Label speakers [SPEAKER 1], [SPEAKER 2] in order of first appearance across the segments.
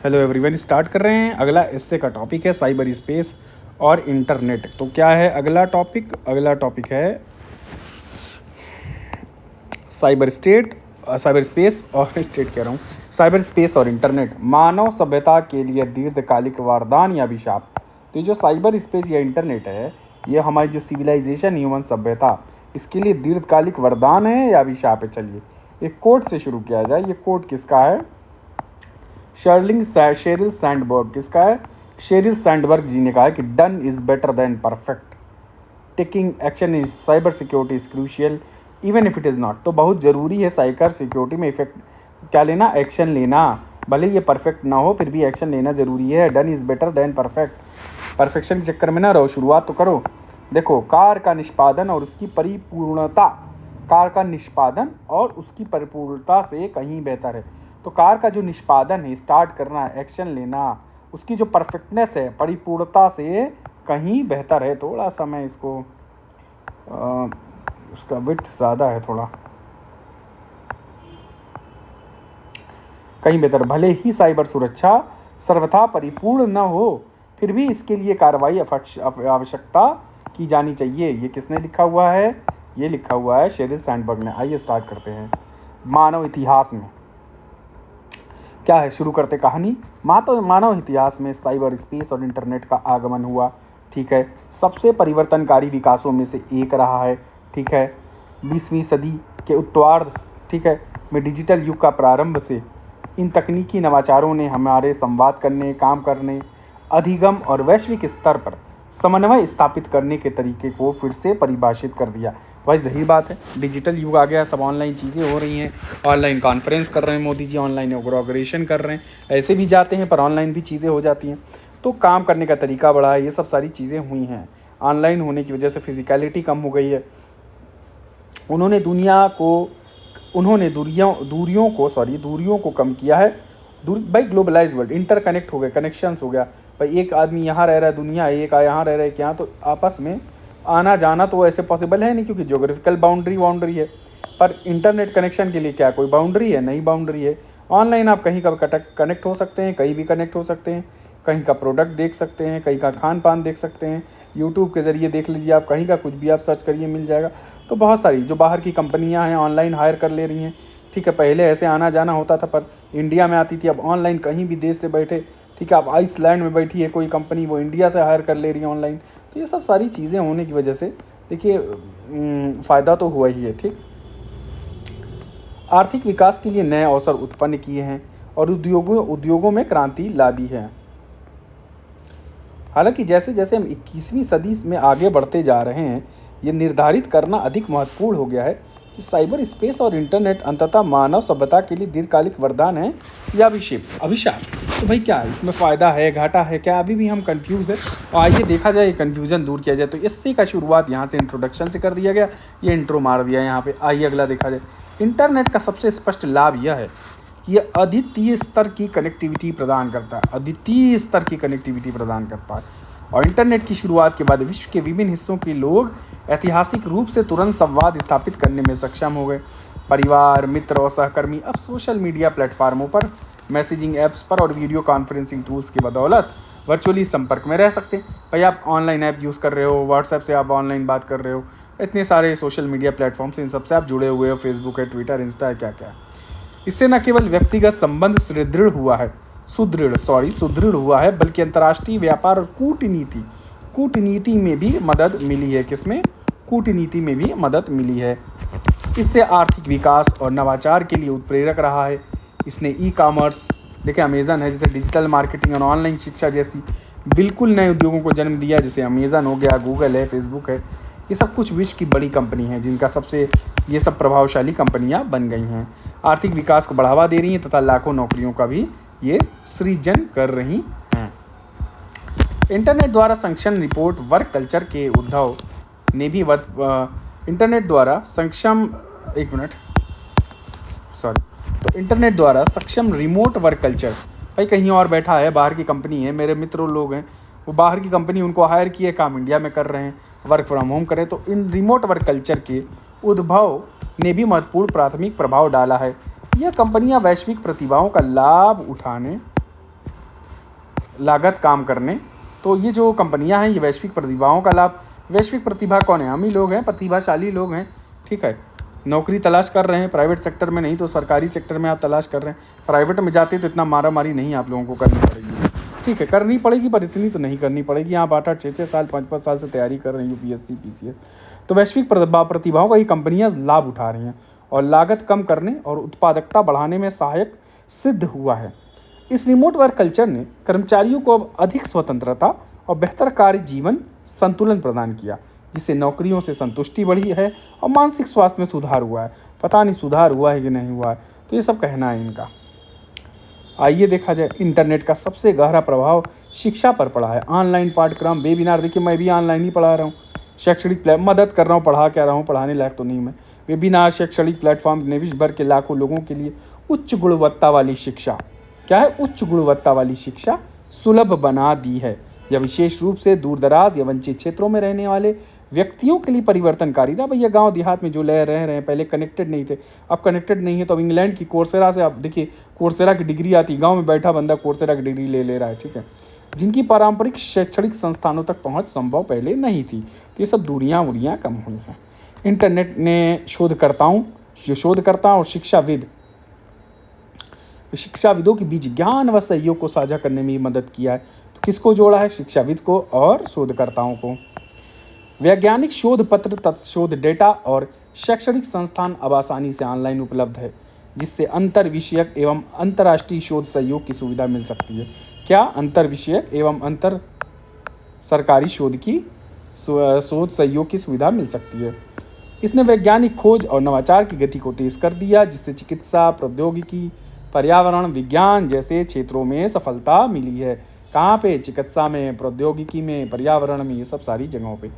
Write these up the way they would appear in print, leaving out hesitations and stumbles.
[SPEAKER 1] Hello everyone, start कर रहे हैं। अगला इससे का टॉपिक है साइबर स्पेस और इंटरनेट। तो क्या है अगला टॉपिक है साइबर स्पेस और स्टेट कह रहा हूँ, साइबर स्पेस और इंटरनेट मानव सभ्यता के लिए दीर्घकालिक वरदान या अभिशाप। तो ये जो साइबर स्पेस या इंटरनेट है, ये हमारी जो सिविलाइजेशन ह्यूमन सभ्यता, इसके लिए दीर्घकालिक वरदान है या अभिशाप है। चलिए एक कोट से शुरू किया जाए। ये कोट किसका है? Sherrill Sandberg. किसका है? शेरिल सैंडबर्ग जी ने कहा है कि done is better than perfect, taking action in cyber security is crucial even if it is not. तो बहुत ज़रूरी है साइबर सिक्योरिटी में इफेक्ट क्या लेना, एक्शन लेना। भले ये परफेक्ट ना हो फिर भी एक्शन लेना ज़रूरी है। Done is better than perfect. Perfection के चक्कर में ना रहो, शुरुआत तो करो। देखो, कार्य का निष्पादन और उसकी परिपूर्णता से कहीं बेहतर है। तो कार्य का जो निष्पादन है, स्टार्ट करना, एक्शन लेना, उसकी जो परफेक्टनेस है, परिपूर्णता से कहीं बेहतर है। थोड़ा सा मैं इसको उसका विड्थ ज़्यादा है, थोड़ा कहीं बेहतर। भले ही साइबर सुरक्षा सर्वथा परिपूर्ण न हो, फिर भी इसके लिए कार्रवाई आवश्यकता की जानी चाहिए। ये किसने लिखा हुआ है? ये लिखा हुआ है शेरिल सैंडबर्ग ने। आइए स्टार्ट करते हैं। मानव इतिहास में क्या है, शुरू करते कहानी। मानव इतिहास में साइबर स्पेस और इंटरनेट का आगमन हुआ। ठीक है, सबसे परिवर्तनकारी विकासों में से एक रहा है। ठीक है, 20वीं सदी के उत्तरार्ध, ठीक है, में डिजिटल युग का प्रारंभ से इन तकनीकी नवाचारों ने हमारे संवाद करने, काम करने, अधिगम और वैश्विक स्तर पर समन्वय स्थापित करने के तरीके को फिर से परिभाषित कर दिया। भाई सही बात है, डिजिटल युग आ गया, सब ऑनलाइन चीज़ें हो रही हैं। ऑनलाइन कॉन्फ्रेंस कर रहे हैं मोदी जी, ऑनलाइन इनॉग्रेशन कर रहे हैं, ऐसे भी जाते हैं पर ऑनलाइन भी चीज़ें हो जाती हैं। तो काम करने का तरीका बढ़ा है, ये सब सारी चीज़ें हुई हैं। ऑनलाइन होने की वजह से फिजिकलिटी कम हो गई है। उन्होंने दूरियों को कम किया है। भाई ग्लोबलाइज वर्ल्ड, इंटरकनेक्ट हो गए, कनेक्शंस हो गया। भाई एक आदमी यहाँ रह रहा है, दुनिया एक यहाँ रह रहा है क्या, तो आपस में आना जाना तो ऐसे पॉसिबल है नहीं, क्योंकि ज्योग्राफिकल बाउंड्री है। पर इंटरनेट कनेक्शन के लिए क्या कोई बाउंड्री है? नहीं बाउंड्री है। ऑनलाइन आप कहीं का कनेक्ट हो सकते हैं, कहीं भी कनेक्ट हो सकते हैं, कहीं का प्रोडक्ट देख सकते हैं, कहीं का खान पान देख सकते हैं। यूट्यूब के ज़रिए देख लीजिए आप, कहीं का कुछ भी आप सर्च करिए मिल जाएगा। तो बहुत सारी जो बाहर की कंपनियां हैं ऑनलाइन हायर कर ले रही हैं। ठीक है, पहले ऐसे आना जाना होता था पर इंडिया में आती थी, अब ऑनलाइन कहीं भी देश से बैठे, ठीक है, आप आइसलैंड में बैठी है कोई कंपनी, वो इंडिया से हायर कर ले रही है ऑनलाइन। तो ये सब सारी चीज़ें होने की वजह से देखिए फ़ायदा तो हुआ ही है। ठीक, आर्थिक विकास के लिए नए अवसर उत्पन्न किए हैं और उद्योगों में क्रांति ला दी है। हालांकि जैसे जैसे हम 21वीं सदी में आगे बढ़ते जा रहे हैं, ये निर्धारित करना अधिक महत्वपूर्ण हो गया है कि साइबर स्पेस और इंटरनेट अंततः मानव सभ्यता के लिए दीर्घकालिक वरदान है या अभिशाप। तो भाई क्या इसमें फ़ायदा है, घाटा है क्या? अभी भी हम कंफ्यूज है, और आइए देखा जाए, कन्फ्यूज़न दूर किया जाए। तो इससे का शुरुआत यहाँ से इंट्रोडक्शन से कर दिया गया, ये इंट्रो मार दिया यहाँ पे। आइए अगला देखा जाए। इंटरनेट का सबसे स्पष्ट लाभ यह है कि यह अद्वितीय स्तर की कनेक्टिविटी प्रदान करता है। और इंटरनेट की शुरुआत के बाद विश्व के विभिन्न हिस्सों के लोग ऐतिहासिक रूप से तुरंत संवाद स्थापित करने में सक्षम हो गए। परिवार, मित्र और सहकर्मी अब सोशल मीडिया प्लेटफार्मों पर, मैसेजिंग ऐप्स पर और वीडियो कॉन्फ्रेंसिंग टूल्स की बदौलत वर्चुअली संपर्क में रह सकते हैं। भाई आप ऑनलाइन ऐप यूज़ कर रहे हो, व्हाट्सएप से आप ऑनलाइन बात कर रहे हो, इतने सारे सोशल मीडिया प्लेटफॉर्म से इन सबसे आप जुड़े हुए हो, फेसबुक है, ट्विटर, इंस्टा है, क्या क्या। इससे न केवल व्यक्तिगत संबंध सुदृढ़ हुआ है, बल्कि अंतर्राष्ट्रीय व्यापार और कूटनीति में भी मदद मिली है। किसमें? कूटनीति में भी मदद मिली है। इससे आर्थिक विकास और नवाचार के लिए उत्प्रेरक रहा है। इसने ई कॉमर्स, देखिए अमेज़न है, जैसे डिजिटल मार्केटिंग और ऑनलाइन शिक्षा जैसी बिल्कुल नए उद्योगों को जन्म दिया, जैसे अमेज़न हो गया, गूगल है, फेसबुक है। ये सब कुछ विश्व की बड़ी कंपनी हैं, जिनका ये सब प्रभावशाली कंपनियां बन गई हैं, आर्थिक विकास को बढ़ावा दे रही हैं तथा लाखों नौकरियों का भी ये सृजन कर रही हैं। इंटरनेट द्वारा सक्षम रिपोर्ट वर्क कल्चर के उद्भव ने भी इंटरनेट द्वारा सक्षम रिमोट वर्क कल्चर, भाई कहीं और बैठा है, बाहर की कंपनी है, मेरे मित्र लोग हैं, वो बाहर की कंपनी उनको हायर किए, काम इंडिया में कर रहे हैं, वर्क फ्रॉम होम करें। तो इन रिमोट वर्क कल्चर के उद्भव ने भी महत्वपूर्ण प्राथमिक प्रभाव डाला है। यह कंपनियां वैश्विक प्रतिभाओं का लाभ उठाने लागत काम करने। तो ये जो कंपनियां हैं ये वैश्विक प्रतिभाओं का लाभ, वैश्विक प्रतिभा कौन है? हम ही लोग हैं, प्रतिभाशाली लोग हैं, ठीक है। नौकरी तलाश कर रहे हैं प्राइवेट सेक्टर में, नहीं तो सरकारी सेक्टर में आप तलाश कर रहे हैं। प्राइवेट में जाते तो इतना मारा मारी नहीं आप लोगों को करनी पड़ेगी, ठीक है। करनी पड़ेगी पर इतनी तो नहीं करनी पड़ेगी। आप 8-8, 6-6 साल, 5-5 साल से तैयारी कर रहे हैं यूपीएससी, पीसीएस। तो वैश्विक प्रतिभाओं का ये कंपनियां लाभ उठा रही हैं और लागत कम करने और उत्पादकता बढ़ाने में सहायक सिद्ध हुआ है। इस रिमोट वर्क कल्चर ने कर्मचारियों को अब अधिक स्वतंत्रता और बेहतर कार्य जीवन संतुलन प्रदान किया, जिससे नौकरियों से संतुष्टि बढ़ी है और मानसिक स्वास्थ्य में सुधार हुआ है। पता नहीं सुधार हुआ है कि नहीं हुआ है, तो ये सब कहना है इनका। आइए देखा जाए, इंटरनेट का सबसे गहरा प्रभाव शिक्षा पर पड़ा है। ऑनलाइन पाठ्यक्रम, वेबिनार, देखिए मैं भी ऑनलाइन ही पढ़ा रहा हूँ। शैक्षणिक मदद कर रहा हूँ, पढ़ा क्या रहा हूँ, पढ़ाने लायक तो नहीं मैं। वेबिनार, शैक्षणिक प्लेटफॉर्म ने विश्व भर के लाखों लोगों के लिए उच्च गुणवत्ता वाली शिक्षा, क्या है, उच्च गुणवत्ता वाली शिक्षा सुलभ बना दी है। यह विशेष रूप से दूर दराज या वंचित क्षेत्रों में रहने वाले व्यक्तियों के लिए परिवर्तनकारी ना। भैया गांव देहात में जो रह रहे हैं, पहले कनेक्टेड नहीं थे, अब कनेक्टेड नहीं है, तो अब इंग्लैंड की कोर्सेरा से आप देखिए, कोर्सेरा की डिग्री आती, गांव में बैठा बंदा कोर्सेरा की डिग्री ले रहा है, ठीक है। जिनकी पारंपरिक शैक्षणिक संस्थानों तक पहुंच संभव पहले नहीं थी, तो ये सब दूरियां उरियां कम हुई हैं। इंटरनेट ने शोधकर्ता और शिक्षाविदों के बीच ज्ञान व सहयोग को साझा करने में मदद किया है। तो किसको जोड़ा है? शिक्षाविद को और शोधकर्ताओं को। वैज्ञानिक शोध पत्र, तत्शोध डेटा और शैक्षणिक संस्थान अब आसानी से ऑनलाइन उपलब्ध है, जिससे अंतर विषयक एवं अंतर्राष्ट्रीय शोध सहयोग की सुविधा मिल सकती है। क्या? अंतर विषयक एवं अंतर सरकारी शोध सहयोग की सुविधा मिल सकती है। इसने वैज्ञानिक खोज और नवाचार की गति को तेज कर दिया, जिससे चिकित्सा, प्रौद्योगिकी, पर्यावरण विज्ञान जैसे क्षेत्रों में सफलता मिली है। कहाँ पे? चिकित्सा में, प्रौद्योगिकी में, पर्यावरण में, ये सब सारी जगहों पे।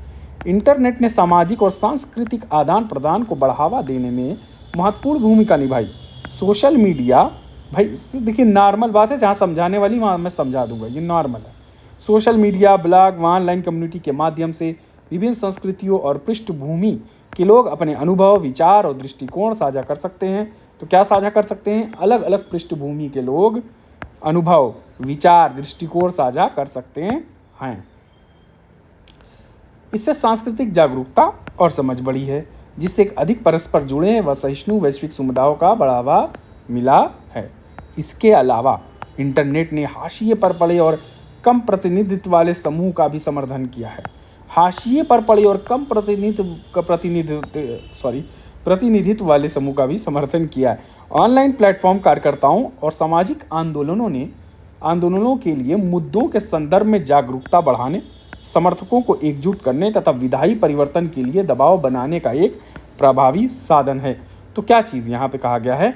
[SPEAKER 1] इंटरनेट ने सामाजिक और सांस्कृतिक आदान प्रदान को बढ़ावा देने में महत्वपूर्ण भूमिका निभाई। सोशल मीडिया, भाई देखिए नॉर्मल बात है, जहाँ समझाने वाली वहाँ मैं समझा दूंगा, ये नॉर्मल है। सोशल मीडिया, ब्लॉग व ऑनलाइन कम्युनिटी के माध्यम से विभिन्न संस्कृतियों और पृष्ठभूमि के लोग अपने अनुभव, विचार और दृष्टिकोण साझा कर सकते हैं। तो क्या साझा कर सकते हैं? अलग अलग पृष्ठभूमि के लोग अनुभव, विचार, दृष्टिकोण साझा कर सकते हैं। इससे सांस्कृतिक जागरूकता और समझ बढ़ी है, जिससे एक अधिक परस्पर जुड़े व सहिष्णु वैश्विक समुदायों का बढ़ावा मिला है। इसके अलावा इंटरनेट ने हाशिए पर पड़े और कम प्रतिनिधित्व वाले समूह का भी समर्थन किया है। हाशिए पर पड़े और कम प्रतिनिधित्व वाले समूह का भी समर्थन किया है। ऑनलाइन प्लेटफॉर्म कार्यकर्ताओं और सामाजिक आंदोलनों के लिए मुद्दों के संदर्भ में जागरूकता बढ़ाने, समर्थकों को एकजुट करने तथा विधायी परिवर्तन के लिए दबाव बनाने का एक प्रभावी साधन है। तो क्या चीज़ यहाँ पे कहा गया है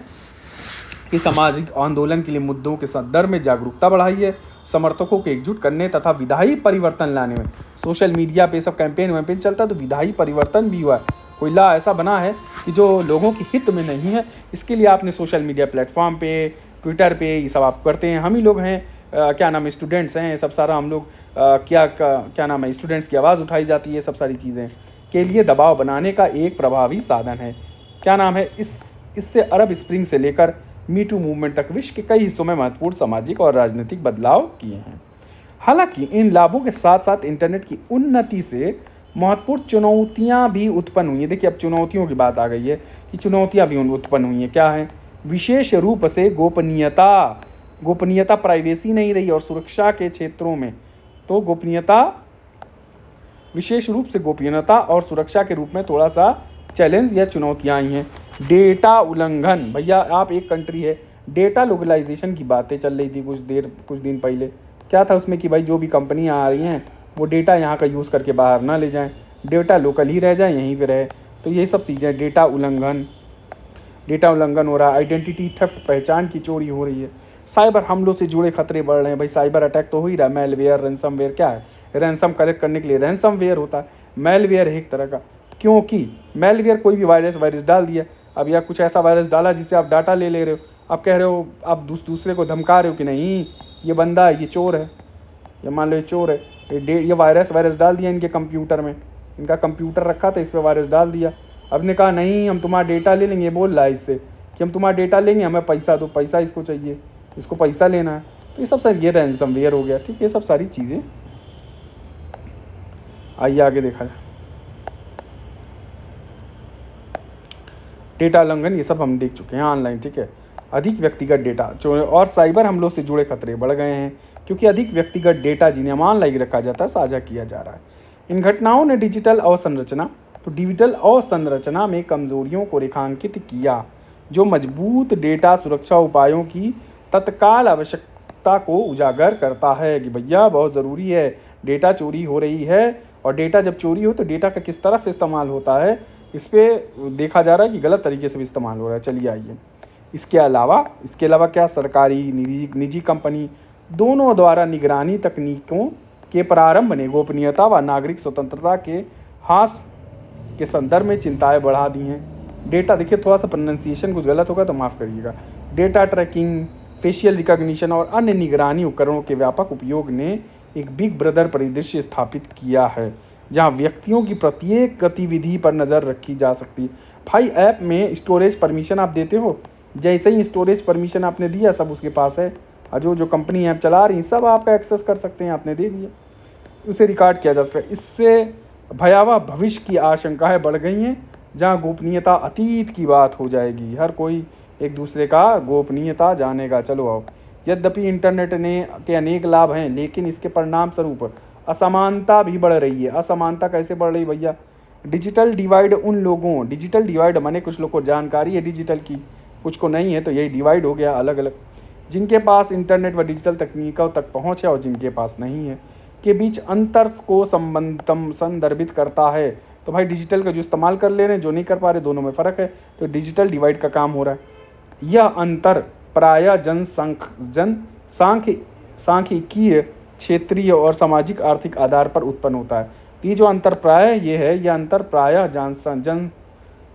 [SPEAKER 1] कि सामाजिक आंदोलन के लिए मुद्दों के संदर्भ में जागरूकता बढ़ाई है, समर्थकों को एकजुट करने तथा विधायी परिवर्तन लाने में। सोशल मीडिया पे सब कैंपेन चलता है, तो विधायी परिवर्तन भी हुआ है। कोई ला ऐसा बना है कि जो लोगों के हित में नहीं है, इसके लिए आपने सोशल मीडिया प्लेटफॉर्म पे, ट्विटर पे, ये सब आप करते हैं। हम ही लोग हैं, क्या नाम है, स्टूडेंट्स हैं, सब सारा हम लोग क्या नाम है, स्टूडेंट्स की आवाज़ उठाई जाती है, सब सारी चीज़ें के लिए दबाव बनाने का एक प्रभावी साधन है। क्या नाम है, इससे अरब स्प्रिंग से लेकर मीटू मूवमेंट तक विश्व के कई हिस्सों में महत्वपूर्ण सामाजिक और राजनीतिक बदलाव किए हैं। हालांकि इन लाभों के साथ साथ इंटरनेट की उन्नति से महत्वपूर्ण चुनौतियां भी उत्पन्न हुई हैं। देखिए अब चुनौतियों की बात आ गई है कि चुनौतियां भी उत्पन्न हुई हैं। क्या है? विशेष रूप से गोपनीयता, प्राइवेसी नहीं रही और सुरक्षा के क्षेत्रों में। तो विशेष रूप से गोपनीयता और सुरक्षा के रूप में थोड़ा सा चैलेंज या चुनौतियां आई हैं। डेटा उल्लंघन, भैया आप एक कंट्री है, डेटा लोकलाइजेशन की बातें चल रही थी कुछ दिन पहले। क्या था उसमें कि भाई जो भी कंपनियां आ रही हैं वो डेटा यहाँ का यूज़ करके बाहर ना ले जाएं, डेटा लोकल ही रह जाए, यहीं पे रहे। तो ये सब चीज़ें, डेटा उल्लंघन हो रहा है, आइडेंटिटी थेफ्ट, पहचान की चोरी हो रही है, साइबर हमलों से जुड़े खतरे बढ़ रहे हैं। भाई साइबर अटैक तो हो ही रहा है, मेलवेयर, रैंसमवेयर। क्या है? रैंसम कलेक्ट करने के लिए रैंसमवेयर होता है, मेलवेयर है एक तरह का। क्योंकि मेलवेयर कोई भी वायरस डाल दिया, अब या कुछ ऐसा वायरस डाला जिससे आप डाटा ले रहे हो, आप कह रहे हो, आप दूसरे को धमका रहे हो कि नहीं ये बंदा है, ये चोर है, ये मान लो ये चोर है, ये वायरस डाल दिया इनके कंप्यूटर में, इनका कंप्यूटर रखा था, इस पर वायरस डाल दिया। अब ने कहा नहीं हम तुम्हारा डेटा ले लेंगे, बोल रहा है इससे कि हम तुम्हारा डेटा लेंगे, हमें पैसा दो, पैसा इसको चाहिए, इसको पैसा लेना है। तो ये सब सर ये रैंसमवेयर हो गया, ठीक है, ये सब सारी चीज़ें। आइए आगे देखा जाए। डेटा उल्लंघन ये सब हम देख चुके हैं ऑनलाइन, ठीक है। अधिक व्यक्तिगत डेटा और साइबर हमलों से जुड़े खतरे बढ़ गए हैं, क्योंकि अधिक व्यक्तिगत डेटा जिन्हें ऑनलाइन रखा जाता है साझा किया जा रहा है। इन घटनाओं ने डिजिटल अवसंरचना में कमजोरियों को रेखांकित किया, जो मजबूत डेटा सुरक्षा उपायों की तत्काल आवश्यकता को उजागर करता है कि भैया बहुत ज़रूरी है, डेटा चोरी हो रही है, और डेटा जब चोरी हो तो डेटा का किस तरह से इस्तेमाल होता है इस पर देखा जा रहा है कि गलत तरीके से भी इस्तेमाल हो रहा है। चलिए आइए, इसके अलावा क्या सरकारी निजी कंपनी दोनों द्वारा निगरानी तकनीकों के प्रारंभ ने गोपनीयता व नागरिक स्वतंत्रता के ह्रास के संदर्भ में चिंताएं बढ़ा दी हैं। डेटा, देखिए थोड़ा सा प्रोनाउंसिएशन कुछ गलत होगा तो माफ़ करिएगा। डेटा ट्रैकिंग, फेशियल रिकॉग्निशन और अन्य निगरानी उपकरणों के व्यापक उपयोग ने एक बिग ब्रदर परिदृश्य स्थापित किया है, जहां व्यक्तियों की प्रत्येक गतिविधि पर नज़र रखी जा सकती है। भाई ऐप में स्टोरेज परमिशन आप देते हो, जैसे ही स्टोरेज परमिशन आपने दिया सब उसके पास है, और जो कंपनी ऐप चला रही सब आपका एक्सेस कर सकते हैं, आपने दे दिया, उसे रिकॉर्ड किया जा सकता है। इससे भयावह भविष्य की आशंकाएं बढ़ गई हैं, जहां गोपनीयता अतीत की बात हो जाएगी, हर कोई एक दूसरे का गोपनीयता जानेगा। चलो आओ, यद्यपि इंटरनेट के अनेक लाभ हैं, लेकिन इसके परिणाम स्वरूप असमानता भी बढ़ रही है। असमानता कैसे बढ़ रही भैया? डिजिटल डिवाइड माने कुछ लोग को जानकारी है डिजिटल की, कुछ को नहीं है, तो यही डिवाइड हो गया अलग अलग। जिनके पास इंटरनेट व डिजिटल तकनीकों तक पहुँच है और जिनके पास नहीं है, के बीच अंतर को संदर्भित करता है। तो भाई डिजिटल का जो इस्तेमाल कर ले रहे हैं, जो नहीं कर पा रहे, दोनों में फ़र्क है, तो डिजिटल डिवाइड का काम हो रहा है। यह अंतर प्रायः सांख्यिकीय, क्षेत्रीय और सामाजिक आर्थिक आधार पर उत्पन्न होता है। ये जो अंतर प्रायः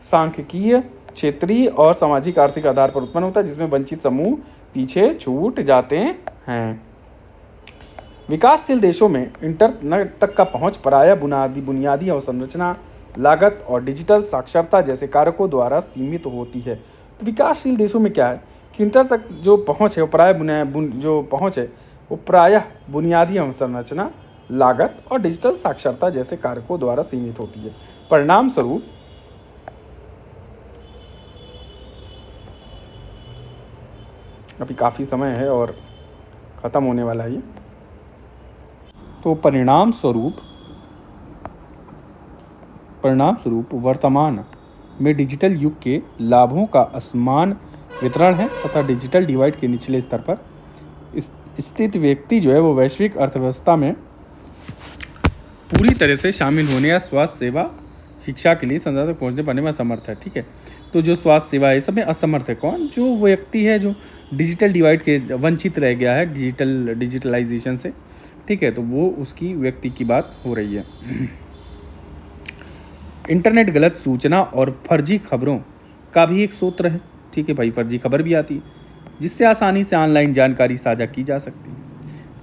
[SPEAKER 1] जनसांख्यिकीय, क्षेत्रीय और सामाजिक आर्थिक आधार पर उत्पन्न होता है, जिसमें वंचित समूह पीछे छूट जाते हैं। विकासशील देशों में इंटरनेट तक का पहुंच प्रायः बुनियादी अवसंरचना, लागत और डिजिटल साक्षरता जैसे कारकों द्वारा सीमित होती है। तो विकासशील देशों में क्या है कि इंटरनेट तक जो पहुंच है वो प्रायः बुनियादी अवसंरचना, लागत और डिजिटल साक्षरता जैसे कारकों द्वारा सीमित होती है। परिणाम स्वरूप अभी काफ़ी समय है और ख़त्म होने वाला है ये। तो परिणाम स्वरूप वर्तमान में डिजिटल युग के लाभों का असमान वितरण है तथा डिजिटल डिवाइड के निचले स्तर पर स्थित व्यक्ति जो है वो वैश्विक अर्थव्यवस्था में पूरी तरह से शामिल होने या स्वास्थ्य सेवा, शिक्षा के लिए संसाधन तक पहुँचने पाने में असमर्थ है। ठीक है, तो जो स्वास्थ्य सेवा है सब में असमर्थ है कौन? जो व्यक्ति है जो डिजिटल डिवाइड के वंचित रह गया है डिजिटलाइजेशन से। ठीक है, तो वो उसकी व्यक्ति की बात हो रही है। इंटरनेट गलत सूचना और फर्जी खबरों का भी एक स्रोत है। ठीक है भाई, फर्जी खबर भी आती है जिससे आसानी से ऑनलाइन जानकारी साझा की जा सकती है।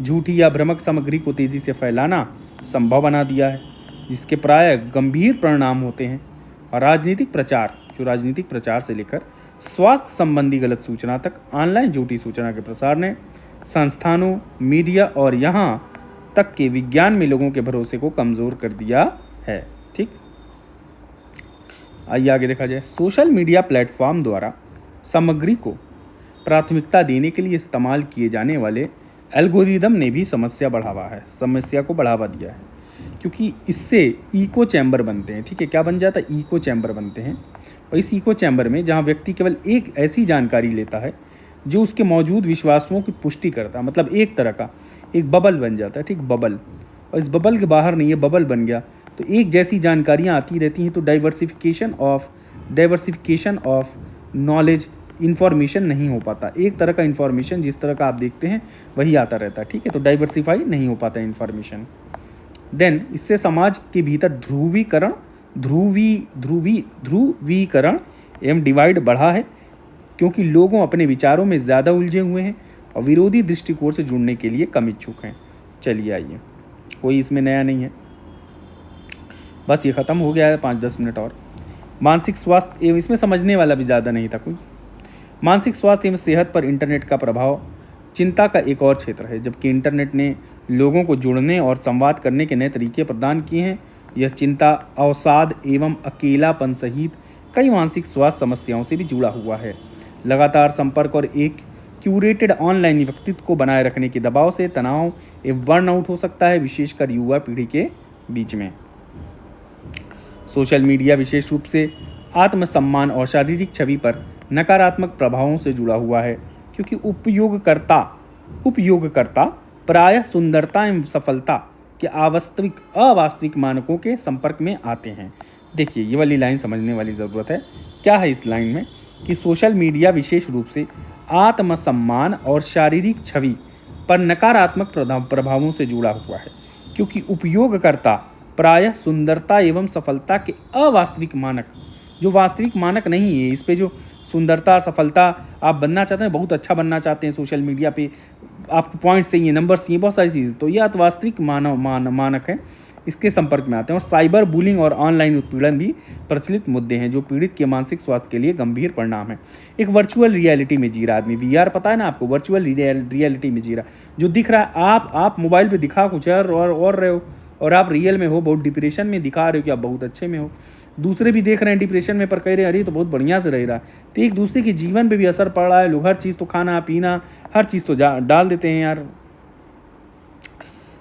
[SPEAKER 1] झूठी या भ्रामक सामग्री को तेज़ी से फैलाना संभव बना दिया है, जिसके प्राय गंभीर परिणाम होते हैं। और राजनीतिक प्रचार से लेकर स्वास्थ्य संबंधी गलत सूचना तक ऑनलाइन झूठी सूचना के प्रसार ने संस्थानों, मीडिया और यहाँ तक के विज्ञान में लोगों के भरोसे को कमज़ोर कर दिया है। ठीक, आइए आगे देखा जाए। सोशल मीडिया प्लेटफॉर्म द्वारा सामग्री को प्राथमिकता देने के लिए इस्तेमाल किए जाने वाले एल्गोरिदम ने भी समस्या को बढ़ावा दिया है, क्योंकि इससे इको चैम्बर बनते हैं। ठीक है, क्या बन जाता है? इको चैम्बर बनते हैं। और इस इको चैम्बर में जहाँ व्यक्ति केवल एक ऐसी जानकारी लेता है जो उसके मौजूद विश्वासों की पुष्टि करता है, मतलब एक तरह का एक बबल बन जाता है। ठीक, बबल, और इस बबल के बाहर नहीं, ये बबल बन गया तो एक जैसी जानकारियाँ आती रहती हैं, तो डाइवर्सिफिकेशन ऑफ नॉलेज, इन्फॉर्मेशन नहीं हो पाता। एक तरह का इन्फॉर्मेशन जिस तरह का आप देखते हैं वही आता रहता है। ठीक है, तो डाइवर्सिफाई नहीं हो पाता इन्फॉर्मेशन। देन इससे समाज के भीतर ध्रुवीकरण एवं डिवाइड बढ़ा है, क्योंकि लोगों अपने विचारों में ज़्यादा उलझे हुए हैं और विरोधी दृष्टिकोण से जुड़ने के लिए कम इच्छुक हैं। चलिए आइए, कोई इसमें नया नहीं है, बस ये ख़त्म हो गया है, 5-10 मिनट और। मानसिक स्वास्थ्य एवं, इसमें समझने वाला भी ज़्यादा नहीं था कुछ। मानसिक स्वास्थ्य एवं सेहत पर इंटरनेट का प्रभाव चिंता का एक और क्षेत्र है। जबकि इंटरनेट ने लोगों को जुड़ने और संवाद करने के नए तरीके प्रदान किए हैं, यह चिंता, अवसाद एवं अकेलापन सहित कई मानसिक स्वास्थ्य समस्याओं से भी जुड़ा हुआ है। लगातार संपर्क और एक क्यूरेटेड ऑनलाइन व्यक्तित्व को बनाए रखने के दबाव से तनाव एवं बर्नआउट हो सकता है, विशेषकर युवा पीढ़ी के बीच में। सोशल मीडिया विशेष रूप से आत्मसम्मान और शारीरिक छवि पर नकारात्मक प्रभावों से जुड़ा हुआ है, क्योंकि उपयोगकर्ता प्रायः सुंदरता एवं सफलता के अवास्तविक मानकों के संपर्क में आते हैं। देखिए, ये वाली लाइन समझने वाली ज़रूरत है। क्या है इस लाइन में कि सोशल मीडिया विशेष रूप से आत्मसम्मान और शारीरिक छवि पर नकारात्मक प्रभावों से जुड़ा हुआ है, क्योंकि उपयोगकर्ता प्रायः सुंदरता एवं सफलता के अवास्तविक मानक, जो वास्तविक मानक नहीं है, इस पे जो सुंदरता, सफलता आप बनना चाहते हैं, बहुत अच्छा बनना चाहते हैं, सोशल मीडिया पे आपको पॉइंट्स चाहिए, नंबर्स चाहिए, बहुत सारी चीज़ें, तो ये अवास्तविक मानक है, इसके संपर्क में आते हैं। और साइबर बुलिंग और ऑनलाइन उत्पीड़न भी प्रचलित मुद्दे हैं, जो पीड़ित के मानसिक स्वास्थ्य के लिए गंभीर परिणाम है। एक वर्चुअल रियलिटी में जी रहा आदमी, VR पता है ना आपको, वर्चुअल रियलिटी में जी रहा, जो दिख रहा है आप मोबाइल पे दिखा कुछ और रहे हो, और आप रियल में हो, बहुत डिप्रेशन में दिखा रहे हो कि आप बहुत अच्छे में हो, दूसरे भी देख रहे हैं डिप्रेशन में, पर कह रहे हैं अरे तो बहुत बढ़िया से रह रहा है। तो एक दूसरे के जीवन पे भी असर पड़ रहा है। लोग हर चीज़ तो खाना पीना हर चीज़ तो डाल देते हैं यार।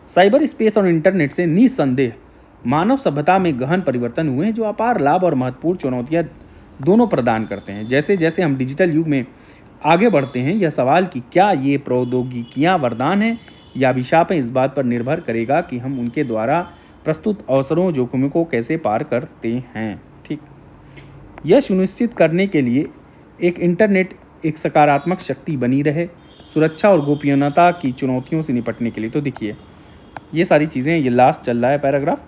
[SPEAKER 1] साइबर स्पेस और इंटरनेट से निस्संदेह मानव सभ्यता में गहन परिवर्तन हुए हैं, जो अपार लाभ और महत्वपूर्ण चुनौतियां दोनों प्रदान करते हैं। जैसे जैसे हम डिजिटल युग में आगे बढ़ते हैं, यह सवाल कि क्या ये प्रौद्योगिकियां वरदान हैं या अभिशाप हैं, इस बात पर निर्भर करेगा कि हम उनके द्वारा प्रस्तुत अवसरों, जोखिमों को कैसे पार करते हैं। ठीक, यह सुनिश्चित करने के लिए एक इंटरनेट एक सकारात्मक शक्ति बनी रहे, सुरक्षा और गोपनीयता की चुनौतियों से निपटने के लिए। तो देखिए, ये सारी चीज़ें, ये लास्ट चल रहा है पैराग्राफ।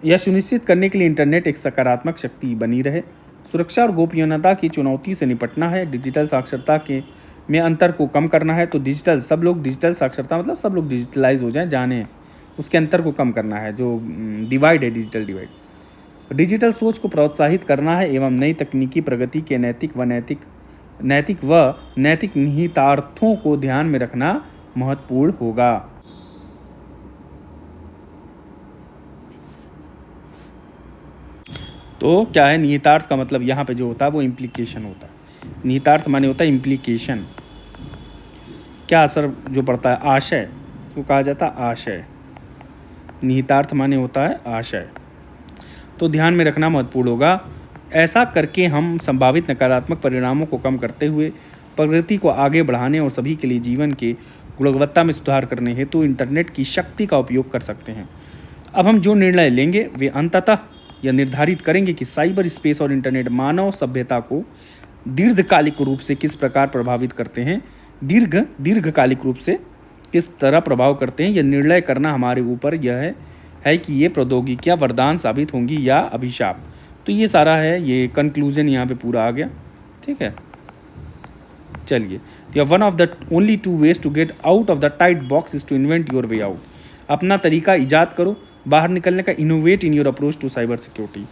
[SPEAKER 1] यह सुनिश्चित करने के लिए इंटरनेट एक सकारात्मक शक्ति बनी रहे, सुरक्षा और गोपनीयता की चुनौती से निपटना है, डिजिटल साक्षरता के में अंतर को कम करना है। तो सब लोग डिजिटल साक्षरता मतलब सब लोग डिजिटलाइज हो जाएं, जाने उसके अंतर को कम करना है, जो डिवाइड है, डिजिटल डिवाइड। डिजिटल सोच को प्रोत्साहित करना है एवं नई तकनीकी प्रगति के नैतिक व नैतिक निहितार्थों को ध्यान में रखना महत्वपूर्ण होगा। तो क्या है निहितार्थ का मतलब, यहाँ पे जो होता है वो इम्प्लीकेशन होता है। निहितार्थ माने होता है इम्प्लीकेशन, क्या असर जो पड़ता है, आशय, इसको कहा जाता है आशय। निहितार्थ माने होता है आशय, तो ध्यान में रखना महत्वपूर्ण होगा। ऐसा करके हम संभावित नकारात्मक परिणामों को कम करते हुए प्रगति को आगे बढ़ाने और सभी के लिए जीवन के गुणवत्ता में सुधार करने हेतु इंटरनेट की शक्ति का उपयोग कर सकते हैं। अब हम जो निर्णय लेंगे वे अंततः यह निर्धारित करेंगे कि साइबर स्पेस और इंटरनेट मानव सभ्यता को दीर्घकालिक रूप से किस प्रकार प्रभावित करते हैं, दीर्घकालिक रूप से किस तरह प्रभाव करते हैं। यह निर्णय करना हमारे ऊपर यह है कि ये प्रौद्योगिकियां वरदान साबित होंगी या अभिशाप। तो ये सारा है, ये कंक्लूजन यहाँ पे पूरा आ गया। ठीक है, चलिए, तो one of the only two ways to get out of the tight box is to invent your way out. अपना तरीका ईजाद करो बाहर निकलने का, innovate in your approach to cyber security.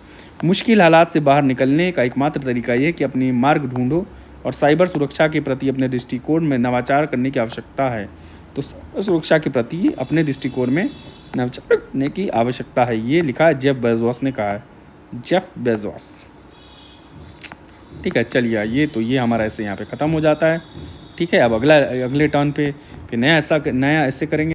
[SPEAKER 1] मुश्किल हालात से बाहर निकलने का एकमात्र तरीका यह है कि अपनी मार्ग ढूंढो और साइबर सुरक्षा के प्रति अपने दृष्टिकोण में नवाचार करने की आवश्यकता है। तो साइबर सुरक्षा के प्रति अपने दृष्टिकोण में नवाचार करने की आवश्यकता है। ये लिखा है जेफ बेजोस ने कहा है, जेफ बेजोस। ठीक है, चलिए, ये हमारा ऐसे यहाँ पे ख़त्म हो जाता है। ठीक है, अब अगले टर्न पे नया ऐसे करेंगे।